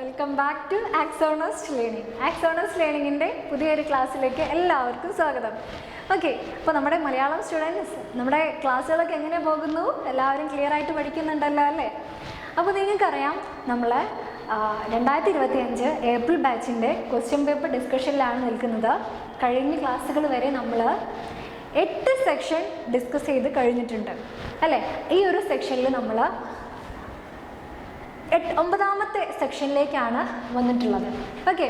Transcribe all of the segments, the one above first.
Welcome back to Axonus learning. Axonus ലേണിങ്ങിൻ്റെ പുതിയൊരു ക്ലാസ്സിലേക്ക് എല്ലാവർക്കും സ്വാഗതം. ഓക്കെ, അപ്പോൾ നമ്മുടെ മലയാളം സ്റ്റുഡൻസ് നമ്മുടെ ക്ലാസ്സുകളൊക്കെ എങ്ങനെ പോകുന്നു? എല്ലാവരും ക്ലിയർ ആയിട്ട് പഠിക്കുന്നുണ്ടല്ലോ അല്ലേ? അപ്പോൾ നിങ്ങൾക്കറിയാം, നമ്മൾ 2025 ഏപ്രിൽ ബാച്ചിൻ്റെ ക്വസ്റ്റ്യൻ പേപ്പർ ഡിസ്കഷനിലാണ് നിൽക്കുന്നത്. കഴിഞ്ഞ ക്ലാസ്സുകൾ വരെ നമ്മൾ 8 സെക്ഷൻ ഡിസ്കസ് ചെയ്ത് കഴിഞ്ഞിട്ടുണ്ട് അല്ലേ? ഈ ഒരു സെക്ഷനിൽ നമ്മൾ 9ാമത്തെ സെക്ഷനിലേക്കാണ് വന്നിട്ടുള്ളത്. ഓക്കെ,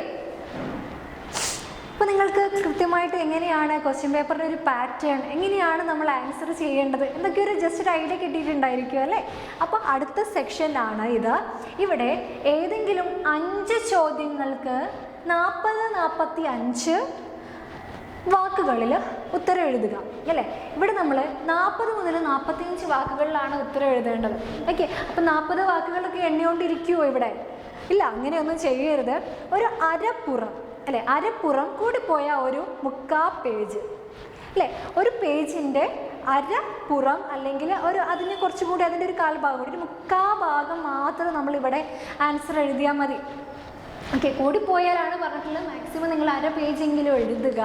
അപ്പോൾ നിങ്ങൾക്ക് കൃത്യമായിട്ട് എങ്ങനെയാണ് ക്വസ്റ്റ്യൻ പേപ്പറിൻ്റെ ഒരു പാറ്റേൺ, എങ്ങനെയാണ് നമ്മൾ ആൻസർ ചെയ്യേണ്ടത് എന്നൊക്കെ ഒരു ജസ്റ്റ് ഒരു ഐഡിയ കിട്ടിയിട്ടുണ്ടായിരിക്കും അല്ലേ? അപ്പോൾ അടുത്ത സെക്ഷനിലാണ് ഇത്. ഇവിടെ ഏതെങ്കിലും 5 ചോദ്യങ്ങൾക്ക് 40-45 വാക്കുകളിൽ ഉത്തരം എഴുതുക അല്ലേ? ഇവിടെ നമ്മൾ 40 മുതൽ 45 വാക്കുകളിലാണ് ഉത്തരം എഴുതേണ്ടത്. ഓക്കെ, അപ്പം 40 വാക്കുകളൊക്കെ എണ്ണിക്കൊണ്ടിരിക്കുമോ ഇവിടെ? ഇല്ല, അങ്ങനെയൊന്നും ചെയ്യരുത്. ഒരു അരപ്പുറം അല്ലേ, അരപ്പുറം കൂടിപ്പോയ ഒരു 3/4 പേജ് അല്ലേ? ഒരു പേജിൻ്റെ അരപ്പുറം അല്ലെങ്കിൽ അതിന് കുറച്ചുകൂടി അതിൻ്റെ ഒരു 1/4 ഭാഗം കൂടി, ഒരു 3/4 ഭാഗം മാത്രം നമ്മളിവിടെ ആൻസർ എഴുതിയാൽ മതി. ഓക്കെ, കൂടിപ്പോയാലാണ് പറഞ്ഞിട്ടുള്ളത് മാക്സിമം നിങ്ങൾ അര പേജെങ്കിലും എഴുതുക.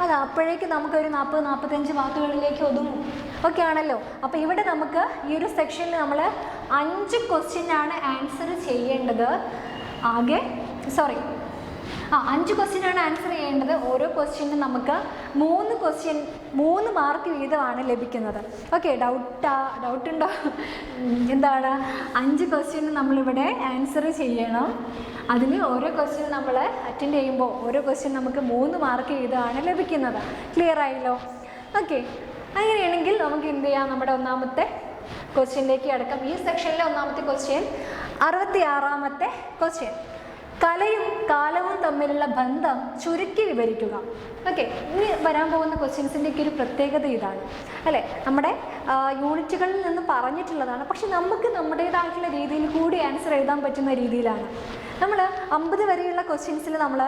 അത് അപ്പോഴേക്ക് നമുക്കൊരു 40-45 വാക്കുകളിലേക്ക് ഒതുങ്ങും. ഓക്കെ ആണല്ലോ? അപ്പോൾ ഇവിടെ നമുക്ക് ഈ ഒരു സെക്ഷനിൽ നമ്മൾ 5 ക്വസ്റ്റ്യനാണ് ആൻസർ ചെയ്യേണ്ടത്. 5 ക്വസ്റ്റ്യനാണ് ആൻസർ ചെയ്യേണ്ടത്. ഓരോ ക്വസ്റ്റ്യനും നമുക്ക് 3 മാർക്ക് വീതമാണ് ലഭിക്കുന്നത്. ഓക്കെ, ഡൗട്ടുണ്ടോ? എന്താണ് 5 ക്വസ്റ്റ്യന് നമ്മളിവിടെ ആൻസർ ചെയ്യണം. അതിന് ഓരോ ക്വസ്റ്റ്യൻ നമ്മൾ അറ്റൻഡ് ചെയ്യുമ്പോൾ ഓരോ ക്വസ്റ്റ്യൻ നമുക്ക് 3 മാർക്ക് വീതമാണ് ലഭിക്കുന്നത്. ക്ലിയർ ആയല്ലോ? ഓക്കെ, അങ്ങനെയാണെങ്കിൽ നമുക്ക് എന്ത് ചെയ്യാം? നമ്മുടെ 1ാമത്തെ ക്വസ്റ്റ്യനിലേക്ക് അടക്കം. ഈ സെക്ഷനിലെ 1ാമത്തെ ക്വസ്റ്റ്യൻ 66ാമത്തെ ക്വസ്റ്റ്യൻ. കലയും കാലവും തമ്മിലുള്ള ബന്ധം ചുരുക്കി വിവരിക്കുക. ഓക്കെ, ഇനി വരാൻ പോകുന്ന ക്വസ്റ്റ്യൻസിൻ്റെയൊക്കെ ഒരു പ്രത്യേകത ഇതാണ് അല്ലേ? നമ്മുടെ യൂണിറ്റുകളിൽ നിന്ന് പറഞ്ഞിട്ടുള്ളതാണ്, പക്ഷെ നമുക്ക് നമ്മുടേതായിട്ടുള്ള രീതിയിൽ കൂടി ആൻസർ എഴുതാൻ പറ്റുന്ന രീതിയിലാണ്. നമ്മൾ 50 വരെയുള്ള ക്വസ്റ്റ്യൻസിൽ നമ്മൾ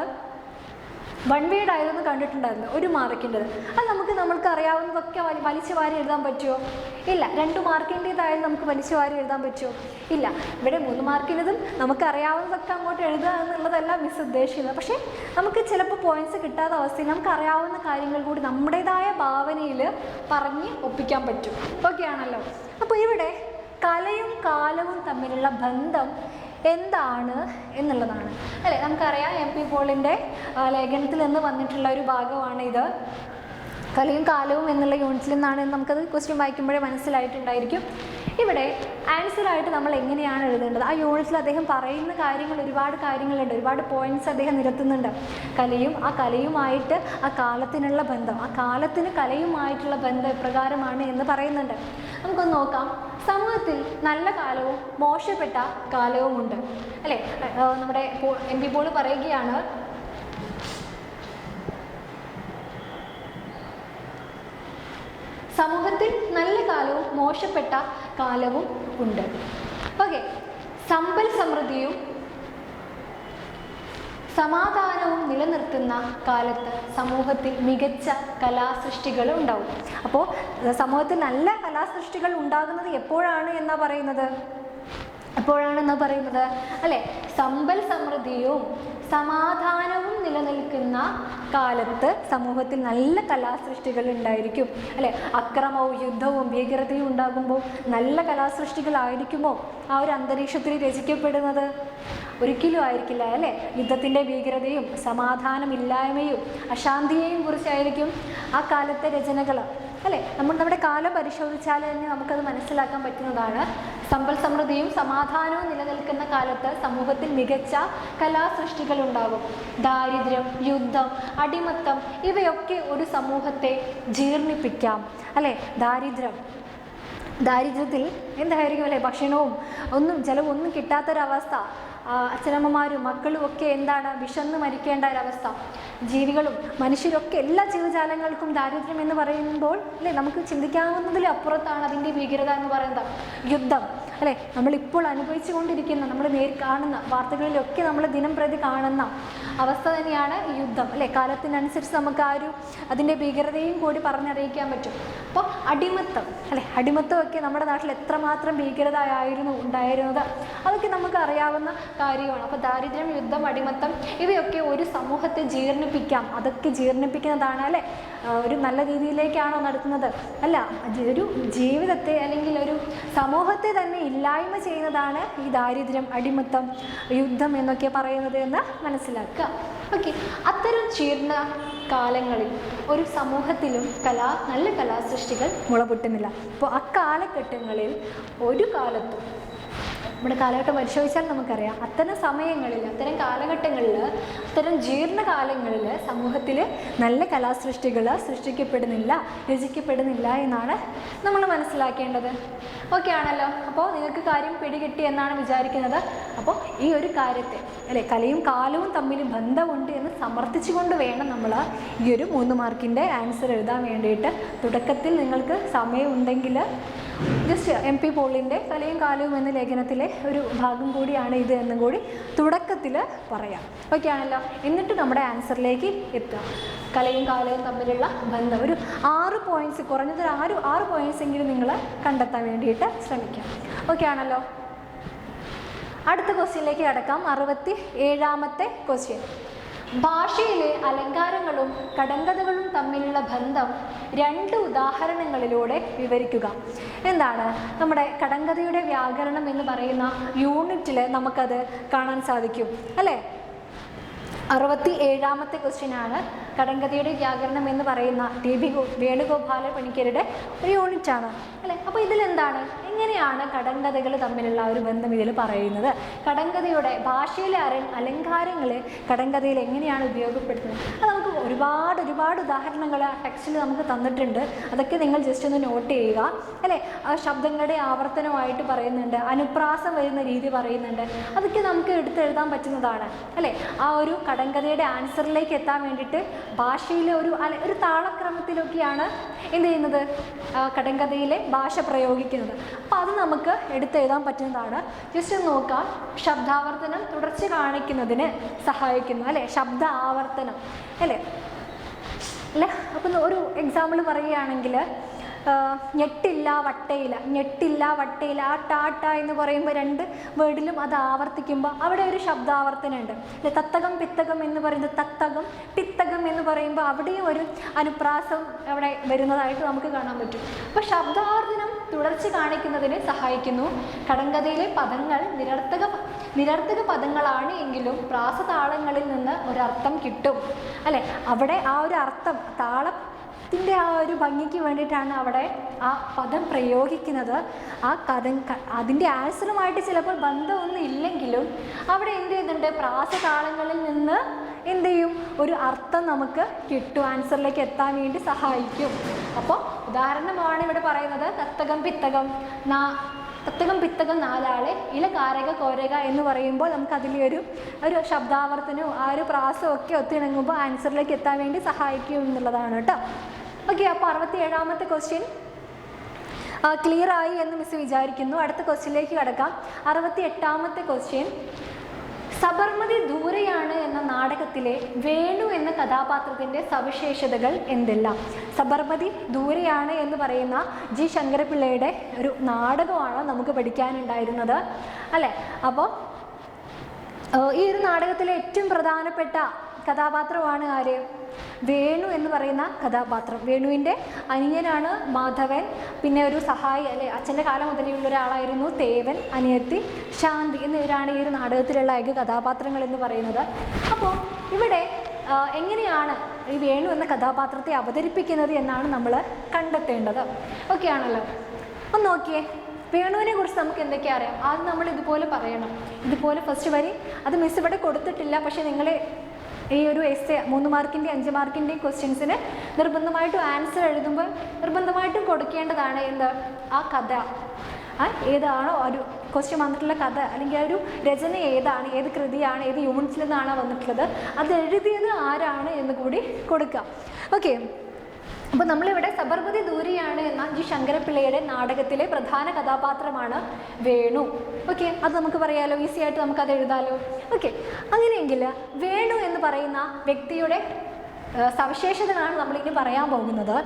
1 വേർഡ് ആയതൊന്നും കണ്ടിട്ടുണ്ടായിരുന്നു, 1 മാർക്കിൻ്റെത്. അത് നമ്മൾക്ക് അറിയാവുന്നതൊക്കെ വലിച്ചു വാരി എഴുതാൻ പറ്റുമോ? ഇല്ല. 2 മാർക്കിൻ്റേതായാലും നമുക്ക് വലിച്ചു വാരി എഴുതാൻ പറ്റുമോ? ഇല്ല. ഇവിടെ 3 മാർക്കിൻ്റെതും നമുക്കറിയാവുന്നതൊക്കെ അങ്ങോട്ട് എഴുതുക എന്നുള്ളതല്ല മിസ് ഉദ്ദേശിക്കുന്നത്. പക്ഷേ നമുക്ക് ചിലപ്പോൾ പോയിൻറ്റ്സ് കിട്ടാത്ത അവസ്ഥയിൽ നമുക്ക് അറിയാവുന്ന കാര്യങ്ങൾ കൂടി നമ്മുടേതായ ഭാവനയിൽ പറഞ്ഞ് ഒപ്പിക്കാൻ പറ്റും. ഓക്കെ ആണല്ലോ? അപ്പോൾ ഇവിടെ കലയും കാലവും തമ്മിലുള്ള ബന്ധം എന്താണ് എന്നുള്ളതാണ് അല്ലേ? നമുക്കറിയാം, MP പോളിൻ്റെ ലേഖനത്തിൽ നിന്ന് വന്നിട്ടുള്ള ഒരു ഭാഗമാണ് ഇത്. കലയും കാലവും എന്നുള്ള യൂണിറ്റിൽ നിന്നാണ് നമുക്കത് ക്വസ്റ്റ്യൻ വായിക്കുമ്പോഴേ മനസ്സിലായിട്ടുണ്ടായിരിക്കും. ഇവിടെ ആൻസറായിട്ട് നമ്മൾ എങ്ങനെയാണ് എഴുതേണ്ടത്? ആ യൂണിറ്റിൽ അദ്ദേഹം പറയുന്ന കാര്യങ്ങൾ, ഒരുപാട് കാര്യങ്ങളുണ്ട്, ഒരുപാട് പോയിൻറ്റ്സ് അദ്ദേഹം നിരത്തുന്നുണ്ട്. കലയുമായിട്ട് ആ കാലത്തിനുള്ള ബന്ധം, ആ കാലത്തിന് കലയുമായിട്ടുള്ള ബന്ധം എപ്രകാരമാണ് എന്ന് പറയുന്നുണ്ട്. നമുക്കൊന്ന് നോക്കാം. സമൂഹത്തിൽ നല്ല കാലവും മോശപ്പെട്ട കാലവുമുണ്ട് അല്ലേ? നമ്മുടെ MP പോൾ പറയുകയാണ്, സമൂഹത്തിൽ നല്ല കാലവും മോശപ്പെട്ട കാലവും ഉണ്ട്. ഓക്കെ, സമ്പൽ സമൃദ്ധിയും സമാധാനവും നിലനിർത്തുന്ന കാലത്ത് സമൂഹത്തിൽ മികച്ച കലാസൃഷ്ടികൾ ഉണ്ടാവും. അപ്പോൾ സമൂഹത്തിൽ നല്ല കലാസൃഷ്ടികൾ ഉണ്ടാകുന്നത് എപ്പോഴാണെന്നാണ് പറയുന്നത് അല്ലേ? സമ്പൽ സമൃദ്ധിയും സമാധാനവും നിലനിൽക്കുന്ന കാലത്ത് സമൂഹത്തിൽ നല്ല കലാസൃഷ്ടികൾ ഉണ്ടായിരിക്കും അല്ലേ? അക്രമവും യുദ്ധവും ഭീകരതയും ഉണ്ടാകുമ്പോൾ നല്ല കലാസൃഷ്ടികളായിരിക്കുമോ ആ ഒരു അന്തരീക്ഷത്തിൽ രചിക്കപ്പെടുന്നത്? ഒരിക്കലും ആയിരിക്കില്ല അല്ലേ? യുദ്ധത്തിൻ്റെ ഭീകരതയും സമാധാനമില്ലായ്മയും അശാന്തിയെയും കുറിച്ചായിരിക്കും ആ കാലത്തെ രചനകൾ അല്ലേ? നമ്മുടെ കാലം പരിശോധിച്ചാൽ തന്നെ നമുക്കത് മനസ്സിലാക്കാൻ പറ്റുന്നതാണ്. സമ്പൽ സമൃദ്ധിയും സമാധാനവും നിലനിൽക്കുന്ന കാലത്ത് സമൂഹത്തിൽ മികച്ച കലാസൃഷ്ടികൾ ഉണ്ടാകും. ദാരിദ്ര്യം, യുദ്ധം, അടിമത്തം ഇവയൊക്കെ ഒരു സമൂഹത്തെ ജീർണിപ്പിക്കാം അല്ലേ? ദാരിദ്ര്യത്തിൽ എന്തായിരിക്കും അല്ലേ? ഭക്ഷണവും ഒന്നും കിട്ടാത്തൊരവസ്ഥ. അച്ഛനമ്മമാരും മക്കളും ഒക്കെ എന്താണ്? വിശന്ന് മരിക്കേണ്ട ഒരവസ്ഥ. ജീവികളും മനുഷ്യരൊക്കെ, എല്ലാ ജീവജാലങ്ങൾക്കും ദാരിദ്ര്യം എന്ന് പറയുമ്പോൾ അല്ലേ, നമുക്ക് ചിന്തിക്കാവുന്നതിലും അപ്പുറത്താണ് അതിൻ്റെ ഭീകരത എന്ന് പറയുന്നത്. യുദ്ധം അല്ലേ? നമ്മളിപ്പോൾ അനുഭവിച്ചു കൊണ്ടിരിക്കുന്ന, നമ്മൾ കാണുന്ന വാർത്തകളിലൊക്കെ നമ്മൾ ദിനം പ്രതി കാണുന്ന അവസ്ഥ തന്നെയാണ് ഈ യുദ്ധം, അല്ലേ? കാലത്തിനനുസരിച്ച് നമുക്ക് ആ ഒരു അതിൻ്റെ ഭീകരതയും കൂടി പറഞ്ഞറിയിക്കാൻ പറ്റും. അപ്പോൾ അടിമത്തം, അല്ലേ? അടിമത്തമൊക്കെ നമ്മുടെ നാട്ടിൽ എത്രമാത്രം ഭീകരതയായിരുന്നു ഉണ്ടായിരുന്നത്, അതൊക്കെ നമുക്ക് അറിയാവുന്ന കാര്യമാണ്. അപ്പോൾ ദാരിദ്ര്യം, യുദ്ധം, അടിമത്തം ഇവയൊക്കെ ഒരു സമൂഹത്തെ ജീർണിപ്പിക്കാം. അതൊക്കെ ജീർണിപ്പിക്കുന്നതാണ്, അല്ലേ? ഒരു നല്ല രീതിയിലേക്കാണോ നടത്തുന്നത്? അല്ല, ഒരു ജീവിതത്തെ അല്ലെങ്കിൽ ഒരു സമൂഹത്തെ തന്നെ ഇല്ലായ്മ ചെയ്യുന്നതാണ് ഈ ദാരിദ്ര്യം, അടിമത്തം, യുദ്ധം എന്നൊക്കെ പറയുന്നത് എന്ന് മനസ്സിലാക്കുക. ഓക്കെ, അത്തരം ജീർണ കാലങ്ങളിൽ ഒരു സമൂഹത്തിലും നല്ല കലാസൃഷ്ടികൾ മുളപൊട്ടുന്നില്ല. അപ്പോൾ അക്കാലഘട്ടങ്ങളിൽ ഒരു കാലത്തും, നമ്മുടെ കാലഘട്ടം പരിശോധിച്ചാൽ നമുക്കറിയാം, അത്തരം സമയങ്ങളിൽ, അത്തരം കാലഘട്ടങ്ങളിൽ, അത്തരം ജീർണകാലങ്ങളിൽ സമൂഹത്തിൽ നല്ല കലാസൃഷ്ടികൾ സൃഷ്ടിക്കപ്പെടുന്നില്ല, രചിക്കപ്പെടുന്നില്ല എന്നാണ് നമ്മൾ മനസ്സിലാക്കേണ്ടത്. ഓക്കെ ആണല്ലോ? അപ്പോൾ നിങ്ങൾക്ക് കാര്യം പിടികിട്ടി എന്നാണ് വിചാരിക്കുന്നത്. അപ്പോൾ ഈ ഒരു കാര്യത്തെ, അല്ലേ, കലയും കാലവും തമ്മിൽ ബന്ധമുണ്ട് എന്ന് സമർത്ഥിച്ചുകൊണ്ട് വേണം നമ്മൾ ഈ ഒരു 3 മാർക്കിൻ്റെ ആൻസർ എഴുതാൻ വേണ്ടിയിട്ട്. തുടക്കത്തിൽ നിങ്ങൾക്ക് സമയമുണ്ടെങ്കിൽ ജസ്റ്റ് MP പോളിൻ്റെ കലയും കാലവും എന്ന ലേഖനത്തിലെ ഒരു ഭാഗം കൂടിയാണ് ഇത് എന്നും കൂടി തുടക്കത്തിൽ പറയാം. ഓക്കെ ആണല്ലോ? എന്നിട്ട് നമ്മുടെ ആൻസറിലേക്ക് എത്തുക. കലയും കാലവും തമ്മിലുള്ള ബന്ധം ഒരു 6 പോയിൻറ്റ്സ്, കുറഞ്ഞത് 6 പോയിൻറ്റ്സ് എങ്കിലും നിങ്ങൾ കണ്ടെത്താൻ വേണ്ടിയിട്ട് ശ്രമിക്കാം. ഓക്കെ ആണല്ലോ? അടുത്ത ക്വസ്റ്റ്യനിലേക്ക് കടക്കാം. 67ാമത്തെ ക്വസ്റ്റ്യൻ. ഭാഷയിലെ അലങ്കാരങ്ങളും കടങ്കഥകളും തമ്മിലുള്ള ബന്ധം 2 ഉദാഹരണങ്ങളിലൂടെ വിവരിക്കുക. എന്താണ്? നമ്മുടെ കടങ്കഥയുടെ വ്യാകരണം എന്ന് പറയുന്ന യൂണിറ്റിൽ നമുക്കത് കാണാൻ സാധിക്കും, അല്ലേ? 67ാമത്തെ ക്വസ്റ്റ്യനാണ്. കടങ്കഥയുടെ വ്യാകരണം എന്ന് പറയുന്ന TB വേണുഗോപാല പണിക്കരുടെ ഒരു യൂണിറ്റാണ്, അല്ലേ? അപ്പോൾ ഇതിലെന്താണ്, എങ്ങനെയാണ് കടങ്കഥകൾ തമ്മിലുള്ള ഒരു ബന്ധം ഇതിൽ പറയുന്നത്? കടങ്കഥയുടെ ഭാഷയിലെ അലങ്കാരങ്ങൾ കടങ്കഥയിൽ എങ്ങനെയാണ് ഉപയോഗപ്പെടുത്തുന്നത്? അത് നമുക്ക് ഒരുപാട് ഉദാഹരണങ്ങൾ ആ ടെക്സ്റ്റിൽ നമുക്ക് തന്നിട്ടുണ്ട്. അതൊക്കെ നിങ്ങൾ ജസ്റ്റ് ഒന്ന് നോട്ട് ചെയ്യുക, അല്ലേ? ആ ശബ്ദങ്ങളുടെ ആവർത്തനമായിട്ട് പറയുന്നുണ്ട്, അനുപ്രാസം വരുന്ന രീതി പറയുന്നുണ്ട്. അതൊക്കെ നമുക്ക് എടുത്തെഴുതാൻ പറ്റുന്നതാണ്, അല്ലേ? ആ ഒരു കടങ്കഥയുടെ ആൻസറിലേക്ക് എത്താൻ വേണ്ടിയിട്ട് ഭാഷയിലെ ഒരു താളക്രമത്തിലൊക്കെയാണ് എന്ത് ചെയ്യുന്നത്, കടങ്കഥയിലെ ഭാഷ പ്രയോഗിക്കുന്നത്. അപ്പോൾ അത് നമുക്ക് എടുത്തെഴുതാൻ പറ്റുന്നതാണ്. ജസ്റ്റ് നോക്കാം. ശബ്ദാവർത്തനം തുടർച്ച കാണിക്കുന്നതിന് സഹായിക്കുന്നു, അല്ലേ? ശബ്ദ ആവർത്തനം, അല്ലേ? അപ്പം ഒരു എക്സാമ്പിൾ പറയുകയാണെങ്കിൽ, ഞെട്ടില്ല വട്ടയില, ഞെട്ടില്ല വട്ടയില, ആ ടാട്ട എന്ന് പറയുമ്പോൾ 2 വേർഡിലും അത് ആവർത്തിക്കുമ്പോൾ അവിടെ ഒരു ശബ്ദാവർത്തനം ഉണ്ട്. തത്തകം പിത്തകം എന്ന് പറയുന്നത് തത്തകം, പിത്തകം എന്ന് പറയുമ്പോൾ അവിടെയും ഒരു അനുപ്രാസം അവിടെ വരുന്നതായിട്ട് നമുക്ക് കാണാൻ പറ്റും. അപ്പോൾ ശബ്ദാവർത്തനം തുടർച്ച കാണിക്കുന്നതിന് സഹായിക്കുന്നു. കടങ്കഥയിലെ പദങ്ങൾ നിരർത്ഥക പദങ്ങളാണ് എങ്കിലും പ്രാസതാളങ്ങളിൽ നിന്ന് ഒരർത്ഥം കിട്ടും, അല്ലേ? അവിടെ ആ ഒരു അർത്ഥം, താളത്തിൻ്റെ ആ ഒരു ഭംഗിക്ക് വേണ്ടിയിട്ടാണ് അവിടെ ആ പദം പ്രയോഗിക്കുന്നത്. ആ അതിൻ്റെ ആൻസറുമായിട്ട് ചിലപ്പോൾ ബന്ധമൊന്നും ഇല്ലെങ്കിലും അവിടെ എന്ത് ചെയ്യുന്നുണ്ട്, പ്രാസതാളങ്ങളിൽ നിന്ന് എന്ത് ചെയ്യും, ഒരു അർത്ഥം നമുക്ക് കിട്ടും, ആൻസറിലേക്ക് എത്താൻ വേണ്ടി സഹായിക്കും. അപ്പോൾ ഉദാഹരണമാണ് ഇവിടെ പറയുന്നത്. തത്തകം പിത്തകം, തത്തകം പിത്തകം 4 ആളെ, ഇല കാരക കോരക എന്ന് പറയുമ്പോൾ നമുക്ക് അതിലെ ഒരു ശബ്ദാവർത്തനവും ആ ഒരു പ്രാസവും ഒക്കെ ഒത്തിണങ്ങുമ്പോൾ ആൻസറിലേക്ക് എത്താൻ വേണ്ടി സഹായിക്കും എന്നുള്ളതാണ് കേട്ടോ. ഓക്കെ, അപ്പോൾ 67ാമത്തെ ക്വസ്റ്റ്യൻ ക്ലിയർ ആയി എന്ന് മിസ് വിചാരിക്കുന്നു. അടുത്ത ക്വസ്റ്റ്യനിലേക്ക് കടക്കാം. 68ാമത്തെ ക്വസ്റ്റ്യൻ. സബർമതി ദൂരെയാണ് എന്ന നാടകത്തിലെ വേണു എന്ന കഥാപാത്രത്തിൻ്റെ സവിശേഷതകൾ എന്തെല്ലാം? സബർമതി ദൂരെയാണ് എന്ന് പറയുന്ന ജി ശങ്കരപിള്ളയുടെ ഒരു നാടകമാണ് നമുക്ക് പഠിക്കാനുണ്ടായിരുന്നത്, അല്ലേ? അപ്പോൾ ഈ ഒരു നാടകത്തിലെ ഏറ്റവും പ്രധാനപ്പെട്ട കഥാപാത്രമാണ് ആര്? വേണു എന്ന് പറയുന്ന കഥാപാത്രം. വേണുവിൻ്റെ അനിയനാണ് മാധവൻ, പിന്നെ ഒരു സഹായി, അല്ലെ, അച്ഛൻ്റെ കാലം മുതലുള്ള ഒരാളായിരുന്നു തേവൻ, അനിയത്തി ശാന്തി എന്നിവരാണ് ഈ ഒരു നാടകത്തിലുള്ള ഏക കഥാപാത്രങ്ങൾ എന്ന് പറയുന്നത്. അപ്പോൾ ഇവിടെ എങ്ങനെയാണ് ഈ വേണു എന്ന കഥാപാത്രത്തെ അവതരിപ്പിക്കുന്നത് എന്നാണ് നമ്മൾ കണ്ടെത്തേണ്ടത്. ഓക്കെ ആണല്ലോ? ഒന്ന് നോക്കിയേ, വേണുവിനെ കുറിച്ച് നമുക്ക് എന്തൊക്കെയാണ് അറിയാം? ആദ്യം നമ്മൾ ഇതുപോലെ പറയണം. ഇതുപോലെ ഫസ്റ്റ് വരി അത് മിസ് ഇവിടെ കൊടുത്തിട്ടില്ല, പക്ഷേ നിങ്ങൾ ഈ ഒരു എസ്സേ 3 മാർക്കിൻ്റെയും 5 മാർക്കിൻ്റെയും ക്വസ്റ്റ്യൻസിന് നിർബന്ധമായിട്ടും ആൻസർ എഴുതുമ്പോൾ നിർബന്ധമായിട്ടും കൊടുക്കേണ്ടതാണ് എന്ത്, ആ കഥ ഏതാണോ ഒരു ക്വസ്റ്റ്യൻ വന്നിട്ടുള്ള കഥ അല്ലെങ്കിൽ ആ ഒരു രചന ഏതാണ്, ഏത് കൃതിയാണ്, ഏത് യൂണിറ്റിൽ നിന്നാണ് വന്നിട്ടുള്ളത്, അത് എഴുതിയത് ആരാണ് എന്ന് കൂടി കൊടുക്കാം. ഓക്കെ, അപ്പോൾ നമ്മളിവിടെ സബർമതി ദൂരിയാണ് എന്ന ജി ശങ്കരപ്പിള്ളയുടെ നാടകത്തിലെ പ്രധാന കഥാപാത്രമാണ് വേണു. ഓക്കെ, അത് നമുക്ക് പറയാലോ, ഈസി ആയിട്ട് നമുക്കത് എഴുതാലോ. ഓക്കെ, അങ്ങനെയെങ്കിൽ വേണു എന്ന് പറയുന്ന വ്യക്തിയുടെ സവിശേഷതകളാണ് നമ്മളിനി പറയാൻ പോകുന്നത്.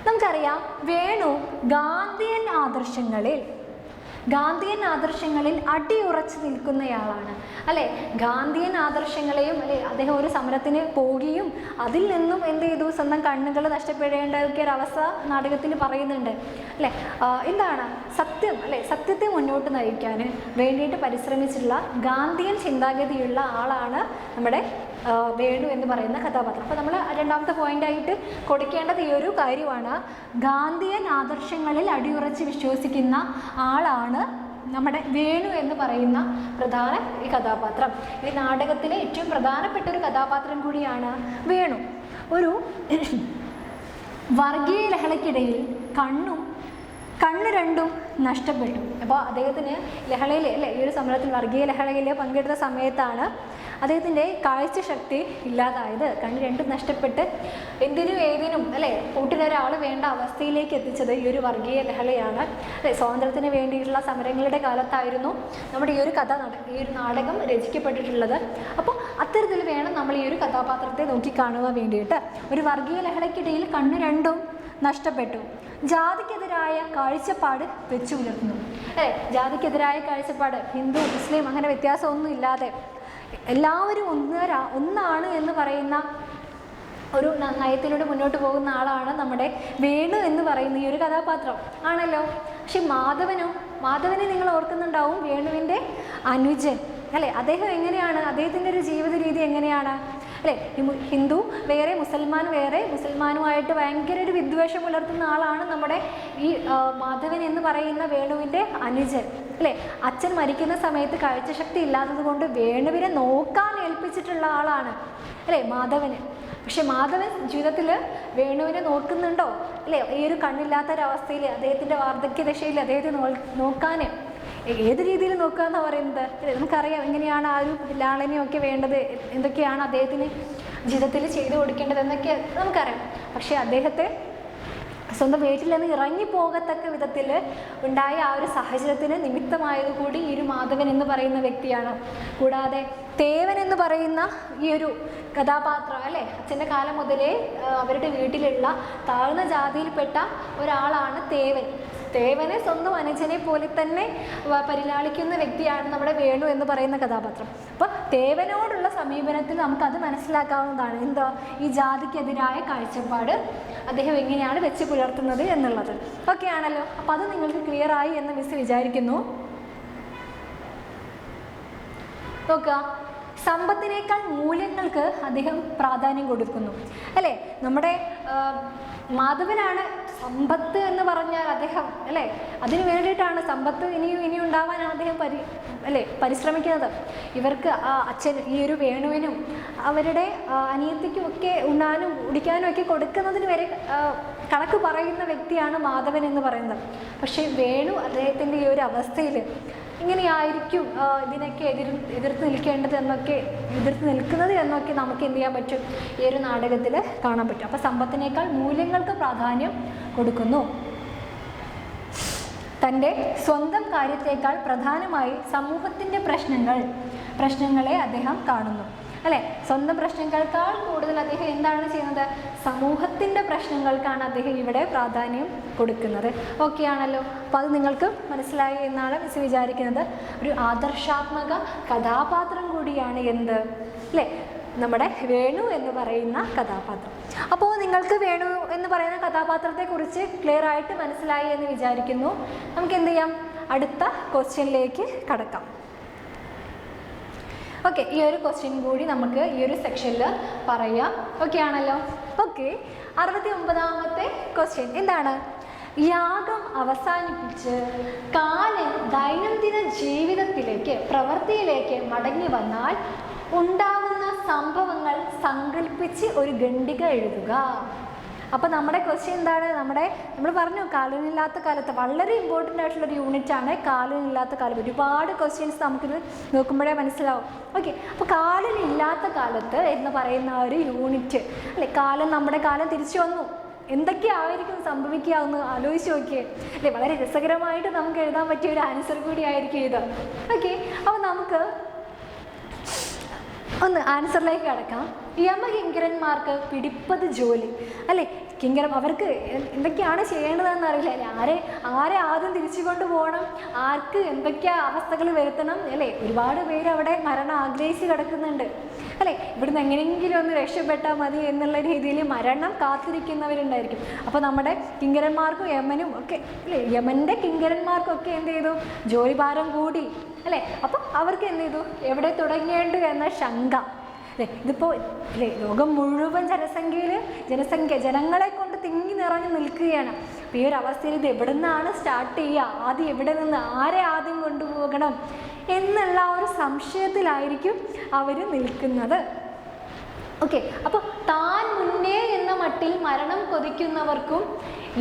നമുക്കറിയാം വേണു ഗാന്ധിയൻ ആദർശങ്ങളിൽ അടിയുറച്ച് നിൽക്കുന്നയാളാണ് അല്ലേ. ഗാന്ധിയൻ ആദർശങ്ങളെയും അല്ലെ അദ്ദേഹം ഒരു സമരത്തിന് പോവുകയും അതിൽ നിന്നും എന്ത് ചെയ്തു, സ്വന്തം കണ്ണുകൾ നഷ്ടപ്പെടേണ്ടതൊക്കെ ഒരു അവസ്ഥ നാടകത്തിൽ പറയുന്നുണ്ട് അല്ലേ. എന്താണ് സത്യം അല്ലെ, സത്യത്തെ മുന്നോട്ട് നയിക്കാൻ വേണ്ടിയിട്ട് പരിശ്രമിച്ചിട്ടുള്ള ഗാന്ധിയൻ ചിന്താഗതിയുള്ള ആളാണ് നമ്മുടെ വേണു എന്ന് പറയുന്ന കഥാപാത്രം. അപ്പോൾ നമ്മൾ രണ്ടാമത്തെ പോയിന്റായിട്ട് കൊടുക്കേണ്ടത് ഈ ഒരു കാര്യമാണ്. ഗാന്ധിയൻ ആദർശങ്ങളിൽ അടിയുറച്ച് വിശ്വസിക്കുന്ന ആളാണ് നമ്മുടെ വേണു എന്ന് പറയുന്ന പ്രധാന ഈ കഥാപാത്രം. ഈ നാടകത്തിലെ ഏറ്റവും പ്രധാനപ്പെട്ട ഒരു കഥാപാത്രം കൂടിയാണ് വേണു. ഒരു വർഗീയ ലഹളയ്ക്കിടയിൽ കണ്ണ് രണ്ടും നഷ്ടപ്പെട്ടു. അപ്പോൾ അദ്ദേഹത്തിന് ലഹളയിൽ അല്ലേ, ഈ ഒരു സമരത്തിൽ വർഗീയ ലഹളയിൽ പങ്കെടുത്ത സമയത്താണ് അദ്ദേഹത്തിൻ്റെ കാഴ്ചശക്തി ഇല്ലാതായത്. കണ്ണ് രണ്ടും നഷ്ടപ്പെട്ട് എന്തിനും ഏതിനും അല്ലേ കൂട്ടിനൊരാൾ വേണ്ട അവസ്ഥയിലേക്ക് എത്തിച്ചത് ഈ ഒരു വർഗീയ ലഹളയാണ് അല്ലേ. സ്വാതന്ത്ര്യത്തിന് വേണ്ടിയിട്ടുള്ള സമരങ്ങളുടെ കാലത്തായിരുന്നു നമ്മുടെ ഈ ഒരു നാടകം രചിക്കപ്പെട്ടിട്ടുള്ളത്. അപ്പോൾ അത്തരത്തിൽ വേണം നമ്മൾ ഈ ഒരു കഥാപാത്രത്തെ നോക്കിക്കാണുവാൻ വേണ്ടിയിട്ട്. ഒരു വർഗീയ ലഹളയ്ക്കിടയിൽ കണ്ണ് രണ്ടും നഷ്ടപ്പെട്ടു. ജാതിക്കെതിരായ കാഴ്ചപ്പാട് വെച്ചു പുലർത്തുന്നു അല്ലേ. ജാതിക്കെതിരായ കാഴ്ചപ്പാട് ഹിന്ദു മുസ്ലിം അങ്ങനെ വ്യത്യാസമൊന്നും ഇല്ലാതെ എല്ലാവരും ഒന്നാണ് എന്ന് പറയുന്ന ഒരു നയത്തിലൂടെ മുന്നോട്ട് പോകുന്ന ആളാണ് നമ്മുടെ വേണു എന്ന് പറയുന്ന ഈ ഒരു കഥാപാത്രം ആണല്ലോ. പക്ഷെ മാധവനെ നിങ്ങൾ ഓർക്കുന്നുണ്ടാവും, വേണുവിൻ്റെ അനുജൻ അല്ലേ. അദ്ദേഹം എങ്ങനെയാണ്, അദ്ദേഹത്തിൻ്റെ ഒരു ജീവിത രീതി എങ്ങനെയാണ് അല്ലേ. ഹിന്ദു വേറെ മുസൽമാൻ വേറെ, മുസൽമാനുമായിട്ട് ഭയങ്കര ഒരു വിദ്വേഷം പുലർത്തുന്ന ആളാണ് നമ്മുടെ ഈ മാധവൻ എന്ന് പറയുന്ന വേണുവിൻ്റെ അനുജൻ അല്ലേ. അച്ഛൻ മരിക്കുന്ന സമയത്ത് കാഴ്ചശക്തി ഇല്ലാത്തത് കൊണ്ട് വേണുവിനെ നോക്കാൻ ഏൽപ്പിച്ചിട്ടുള്ള ആളാണ് അല്ലേ മാധവന്. പക്ഷെ മാധവൻ ജീവിതത്തിൽ വേണുവിനെ നോക്കുന്നുണ്ടോ അല്ലേ. ഈ ഒരു കണ്ണില്ലാത്തൊരവസ്ഥയിൽ അദ്ദേഹത്തിൻ്റെ വാർദ്ധക്യദശയിൽ അദ്ദേഹത്തെ നോക്കാൻ ഏത് രീതിയിൽ നോക്കുക എന്നാണ് പറയുന്നത് അല്ലേ. നമുക്കറിയാം എങ്ങനെയാണ് ആ ഒരു ലാളനെയൊക്കെ വേണ്ടത്, എന്തൊക്കെയാണ് അദ്ദേഹത്തിന് ജീവിതത്തിൽ ചെയ്തു കൊടുക്കേണ്ടത് എന്നൊക്കെ നമുക്കറിയാം. പക്ഷേ അദ്ദേഹത്തെ സ്വന്തം വീട്ടിൽ നിന്ന് ഇറങ്ങിപ്പോകത്തക്ക വിധത്തിൽ ഉണ്ടായ ആ ഒരു സാഹചര്യത്തിന് നിമിത്തമായത് കൂടി ഈ ഒരു മാധവൻ എന്ന് പറയുന്ന വ്യക്തിയാണ്. കൂടാതെ തേവൻ എന്ന് പറയുന്ന ഈ ഒരു കഥാപാത്രം അല്ലേ, അച്ഛൻ്റെ കാലം മുതലേ അവരുടെ വീട്ടിലുള്ള താഴ്ന്ന ജാതിയിൽപ്പെട്ട ഒരാളാണ് തേവനെ സ്വന്തം അനുജനെ പോലെ തന്നെ പരിലാളിക്കുന്ന വ്യക്തിയാണ് നമ്മുടെ വേണു എന്ന് പറയുന്ന കഥാപാത്രം. അപ്പോൾ തേവനോടുള്ള സമീപനത്തിൽ നമുക്കത് മനസ്സിലാക്കാവുന്നതാണ്. എന്താ ഈ ജാതിക്കെതിരായ കാഴ്ചപ്പാട് അദ്ദേഹം എങ്ങനെയാണ് വെച്ച് പുലർത്തുന്നത് എന്നുള്ളത്. ഓക്കെ ആണല്ലോ. അപ്പോൾ അത് നിങ്ങൾക്ക് ക്ലിയർ ആയി എന്ന് മിസ് വിചാരിക്കുന്നു. നോക്കുക, സമ്പത്തിനേക്കാൾ മൂല്യങ്ങൾക്ക് അദ്ദേഹം പ്രാധാന്യം കൊടുക്കുന്നു അല്ലേ. നമ്മുടെ മാധവനാണ് സമ്പത്ത് എന്ന് പറഞ്ഞാൽ അദ്ദേഹം അല്ലേ, അതിന് വേണ്ടിയിട്ടാണ് സമ്പത്ത് ഇനിയും ഉണ്ടാവാനാണ് അദ്ദേഹം പരിശ്രമിക്കുന്നത്. ഇവർക്ക് അച്ഛൻ ഈ ഒരു വേണുവിനും അവരുടെ അനിയത്തിക്കും ഒക്കെ ഉണ്ണാനും കുടിക്കാനും ഒക്കെ കൊടുക്കുന്നതിന് വരെ കണക്ക് പറയുന്ന വ്യക്തിയാണ് മാധവൻ എന്ന് പറയുന്നത്. പക്ഷേ വേണു അദ്ദേഹത്തിൻ്റെ ഈ ഒരു അവസ്ഥയിൽ ഇങ്ങനെയായിരിക്കും ഇതിനൊക്കെ എതിർത്ത് നിൽക്കുന്നത് എന്നൊക്കെ നമുക്ക് എന്ത് ചെയ്യാൻ പറ്റും, ഈ ഒരു നാടകത്തിൽ കാണാൻ പറ്റും. അപ്പോൾ സമ്പത്തിനേക്കാൾ മൂല്യങ്ങൾക്ക് പ്രാധാന്യം കൊടുക്കുന്നു. തൻ്റെ സ്വന്തം കാര്യത്തേക്കാൾ പ്രധാനമായി സമൂഹത്തിൻ്റെ പ്രശ്നങ്ങളെ അദ്ദേഹം കാണുന്നു അല്ലേ. സ്വന്തം പ്രശ്നങ്ങൾക്കാൾ കൂടുതൽ അദ്ദേഹം എന്താണ് ചെയ്യുന്നത്, സമൂഹത്തിൻ്റെ പ്രശ്നങ്ങൾക്കാണ് അദ്ദേഹം ഇവിടെ പ്രാധാന്യം കൊടുക്കുന്നത്. ഓക്കെ ആണല്ലോ. അപ്പോൾ അത് നിങ്ങൾക്ക് മനസ്സിലായി എന്നാണ് മിസ് വിചാരിക്കുന്നത്. ഒരു ആദർശാത്മക കഥാപാത്രം കൂടിയാണ് എന്ത് അല്ലേ, നമ്മുടെ വേണു എന്ന് പറയുന്ന കഥാപാത്രം. അപ്പോൾ നിങ്ങൾക്ക് വേണു എന്ന് പറയുന്ന കഥാപാത്രത്തെക്കുറിച്ച് ക്ലിയർ ആയിട്ട് മനസ്സിലായി എന്ന് വിചാരിക്കുന്നു. നമുക്ക് എന്ത് ചെയ്യാം, അടുത്ത ക്വസ്റ്റ്യനിലേക്ക് കടക്കാം. ഓക്കെ, ഈ ഒരു ക്വസ്റ്റ്യൻ കൂടി നമുക്ക് ഈ ഒരു സെക്ഷനിൽ പറയാം. ഓക്കെ ആണല്ലോ. ഓക്കെ, 69ാമത്തെ ക്വസ്റ്റ്യൻ എന്താണ്, യാഗം അവസാനിപ്പിച്ച് കാലൻ ദൈനംദിന ജീവിതത്തിലേക്ക് പ്രവൃത്തിയിലേക്ക് മടങ്ങി വന്നാൽ ഉണ്ടാകുന്ന സംഭവങ്ങൾ സങ്കല്പിച്ച് ഒരു ഖണ്ഡിക എഴുതുക അപ്പോൾ നമ്മുടെ ക്വസ്റ്റ്യൻ എന്താണ്? നമ്മൾ പറഞ്ഞു കാലനില്ലാത്ത കാലത്ത് വളരെ ഇമ്പോർട്ടൻ്റ് ആയിട്ടുള്ളൊരു യൂണിറ്റാണ് കാലനില്ലാത്ത കാലം. ഒരുപാട് ക്വസ്റ്റ്യൻസ് നമുക്കിത് നോക്കുമ്പോഴേ മനസ്സിലാവും. ഓക്കെ, അപ്പോൾ കാലനില്ലാത്ത കാലത്ത് എന്ന് പറയുന്ന ഒരു യൂണിറ്റ് അല്ലെ, നമ്മുടെ കാലം തിരിച്ചു വന്നു, എന്തൊക്കെയായിരിക്കും സംഭവിക്കുക എന്ന് ആലോചിച്ച് നോക്കിയേ അല്ലേ. വളരെ രസകരമായിട്ട് നമുക്ക് എഴുതാൻ പറ്റിയ ഒരു ആൻസർ കൂടി ആയിരിക്കും ഇത്. ഓക്കെ, അപ്പോൾ നമുക്ക് ഒന്ന് ആൻസറിലേക്ക് കടക്കാം. യമകിങ്കരന്മാർക്ക് പിടിപ്പത് ജോലി അല്ലേ. കിങ്കരം അവർക്ക് എന്തൊക്കെയാണ് ചെയ്യേണ്ടതെന്ന് അറിയില്ല അല്ലേ. ആരെ ആദ്യം തിരിച്ചു കൊണ്ടുപോകണം, ആർക്ക് എന്തൊക്കെ അവസ്ഥകൾ വരുത്തണം അല്ലേ. ഒരുപാട് പേര് അവിടെ മരണം ആഗ്രഹിച്ച് കിടക്കുന്നുണ്ട് അല്ലേ. ഇവിടുന്ന് എങ്ങനെയെങ്കിലും ഒന്ന് രക്ഷപ്പെട്ടാൽ മതി എന്നുള്ള രീതിയിൽ മരണം കാത്തിരിക്കുന്നവരുണ്ടായിരിക്കും. അപ്പോൾ നമ്മുടെ കിങ്കരന്മാർക്കും യമനും ഒക്കെ അല്ലേ, യമൻ്റെ കിങ്കരന്മാർക്കൊക്കെ എന്ത് ചെയ്തു, ജോലിഭാരം കൂടി അല്ലേ. അപ്പം അവർക്ക് എന്ത് ചെയ്തു, എവിടെ തുടങ്ങേണ്ടു എന്ന ശങ്ക അല്ലേ. ഇതിപ്പോൾ അല്ലേ ലോകം മുഴുവൻ ജനങ്ങളെ കൊണ്ട് തിങ്ങി നിറഞ്ഞു നിൽക്കുകയാണ്. അപ്പോൾ ഈ ഒരു അവസ്ഥയിൽ ഇത് എവിടെ നിന്നാണ് സ്റ്റാർട്ട് ചെയ്യുക, ആദ്യം എവിടെ നിന്ന് ആരെ ആദ്യം കൊണ്ടുപോകണം എന്നുള്ള ഒരു സംശയത്തിലായിരിക്കും അവർ നിൽക്കുന്നത്. ഓക്കെ, അപ്പോൾ താൻ മുന്നേ എന്ന മട്ടിൽ മരണം കൊതിക്കുന്നവർക്കും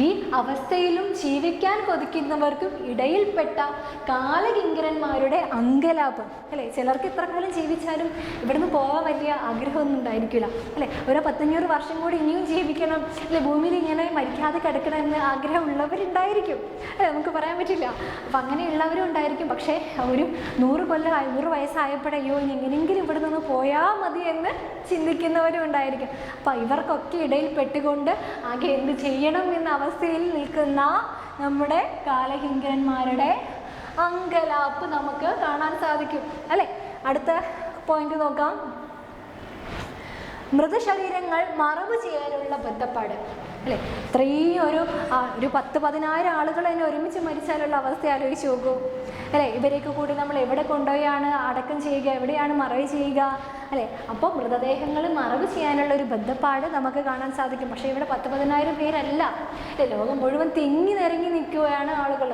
ഈ അവസ്ഥയിലും ജീവിക്കാൻ കൊതിക്കുന്നവർക്കും ഇടയിൽപ്പെട്ട കാലകിങ്കരന്മാരുടെ അങ്കലാപം അല്ലേ. ചിലർക്ക് ഇത്ര കാലം ജീവിച്ചാലും ഇവിടുന്ന് പോകാൻ വലിയ ആഗ്രഹമൊന്നും ഉണ്ടായിരിക്കില്ല അല്ലേ. ഒരു 100-500 വർഷം കൂടി ഇനിയും ജീവിക്കണം അല്ലെ, ഭൂമിയിൽ ഇങ്ങനെ മരിക്കാതെ കിടക്കണമെന്ന് ആഗ്രഹമുള്ളവരുണ്ടായിരിക്കും അല്ലേ, നമുക്ക് പറയാൻ പറ്റില്ല. അപ്പം അങ്ങനെയുള്ളവരും ഉണ്ടായിരിക്കും. പക്ഷേ ഒരു 100 വയസ്സായപ്പോഴയ്യോ ഇനി എങ്ങനെയെങ്കിലും ഇവിടെ നിന്ന് പോയാൽ മതി എന്ന് ചിന്തിക്കുന്നവരും ഉണ്ടായിരിക്കും. അപ്പം ഇവർക്കൊക്കെ ഇടയിൽ പെട്ടുകൊണ്ട് ആകെ എന്ത് ചെയ്യണം എന്ന അവസ്ഥയിൽ നിൽക്കുന്ന നമ്മുടെ കാലകിങ്കരന്മാരുടെ അങ്കലാപ്പ് നമുക്ക് കാണാൻ സാധിക്കും അല്ലേ. അടുത്ത പോയിന്റ് നോക്കാം. മൃതശരീരങ്ങൾ മറവ് ചെയ്യാനുള്ള ബന്ധപ്പാട് അല്ലേ. ഇത്രയും ഒരു 10-10,000 ആളുകൾ തന്നെ ഒരുമിച്ച് മരിച്ചാലുള്ള അവസ്ഥ ആലോചിച്ച് നോക്കൂ അല്ലേ. ഇവരെയൊക്കെ കൂടി നമ്മൾ എവിടെ കൊണ്ടുപോയാണ് അടക്കം ചെയ്യുക, എവിടെയാണ് മറവ് ചെയ്യുക അല്ലേ. അപ്പോൾ മൃതദേഹങ്ങൾ മറവ് ചെയ്യാനുള്ള ഒരു ബന്ധപ്പാട് നമുക്ക് കാണാൻ സാധിക്കും. പക്ഷേ ഇവിടെ 10-10,000 പേരല്ല അല്ലേ, ലോകം മുഴുവൻ തിങ്ങി നിറങ്ങി നിൽക്കുകയാണ് ആളുകൾ.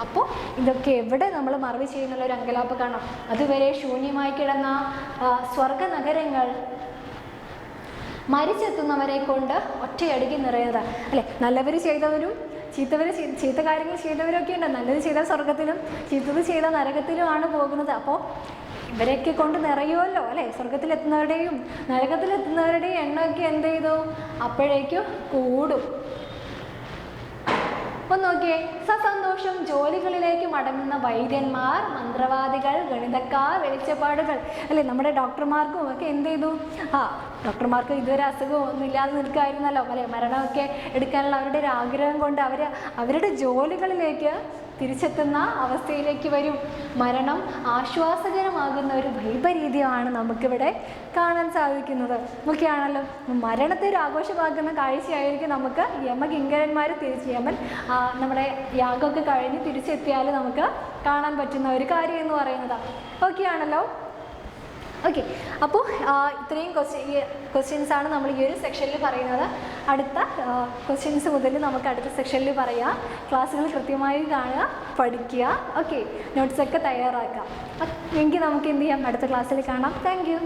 അപ്പോൾ ഇതൊക്കെ എവിടെ നമ്മൾ മറവ് ചെയ്യുന്നുള്ള ഒരു അങ്കലാപ്പ് കാണാം. അതുവരെ ശൂന്യമായി കിടന്ന സ്വർഗ നഗരങ്ങൾ മരിച്ചെത്തുന്നവരെ കൊണ്ട് ഒറ്റയടിക്ക് നിറയുന്നത് അല്ലേ. നല്ലവർ ചെയ്തവരും ചീത്ത കാര്യങ്ങൾ ചെയ്തവരൊക്കെ ഉണ്ട്. നല്ലത് ചെയ്ത സ്വർഗത്തിലും ചീത്തത് ചെയ്ത നരകത്തിലുമാണ് പോകുന്നത്. അപ്പോൾ ഇവരെയൊക്കെ കൊണ്ട് നിറയുമല്ലോ അല്ലേ. സ്വർഗത്തിലെത്തുന്നവരുടെയും നരകത്തിലെത്തുന്നവരുടെയും എണ്ണമൊക്കെ എന്ത് ചെയ്തു, അപ്പോഴേക്കും കൂടും. ഒന്ന് നോക്കിയേ, സസന്തോഷം ജോലികളിലേക്ക് മടങ്ങുന്ന വൈദ്യന്മാർ, മന്ത്രവാദികൾ, ഗണിതക്കാർ, വെളിച്ചപ്പാടുകൾ അല്ലേ. നമ്മുടെ ഡോക്ടർമാർക്കും ഒക്കെ എന്ത് ചെയ്തു, ഡോക്ടർമാർക്ക് ഇതുവരെ അസുഖം ഒന്നും ഇല്ലാതെ നിൽക്കുമായിരുന്നല്ലോ അല്ലേ. മരണമൊക്കെ എടുക്കാനുള്ള അവരുടെ ഒരു ആഗ്രഹം കൊണ്ട് അവരുടെ ജോലികളിലേക്ക് തിരിച്ചെത്തുന്ന അവസ്ഥയിലേക്ക് വരും. മരണം ആശ്വാസകരമാകുന്ന ഒരു വൈപരീത്യമാണ് നമുക്കിവിടെ കാണാൻ സാധിക്കുന്നത്. ഒക്കെയാണല്ലോ, മരണത്തെ ഒരു ആഘോഷമാക്കുന്ന കാഴ്ചയായിരിക്കും നമുക്ക് യമകിങ്കരന്മാർ നമ്മുടെ യാഗമൊക്കെ കഴിഞ്ഞ് തിരിച്ചെത്തിയാൽ നമുക്ക് കാണാൻ പറ്റുന്ന ഒരു കാര്യം എന്ന് പറയുന്നത്. ഓക്കെയാണല്ലോ. ഓക്കെ, അപ്പോൾ ഇത്രയും ക്വസ്റ്റ്യൻസാണ് നമ്മൾ ഈ ഒരു സെക്ഷനിൽ പറയുന്നത്. അടുത്ത ക്വസ്റ്റ്യൻസ് മുതൽ നമുക്ക് അടുത്ത സെക്ഷനിൽ പറയാം. ക്ലാസ്സുകൾ കൃത്യമായി കാണുക, പഠിക്കുക. ഓക്കെ, നോട്ട്സൊക്കെ തയ്യാറാക്കാം. എങ്കിൽ നമുക്ക് എന്ത് ചെയ്യാം, അടുത്ത ക്ലാസ്സിൽ കാണാം. Thank you.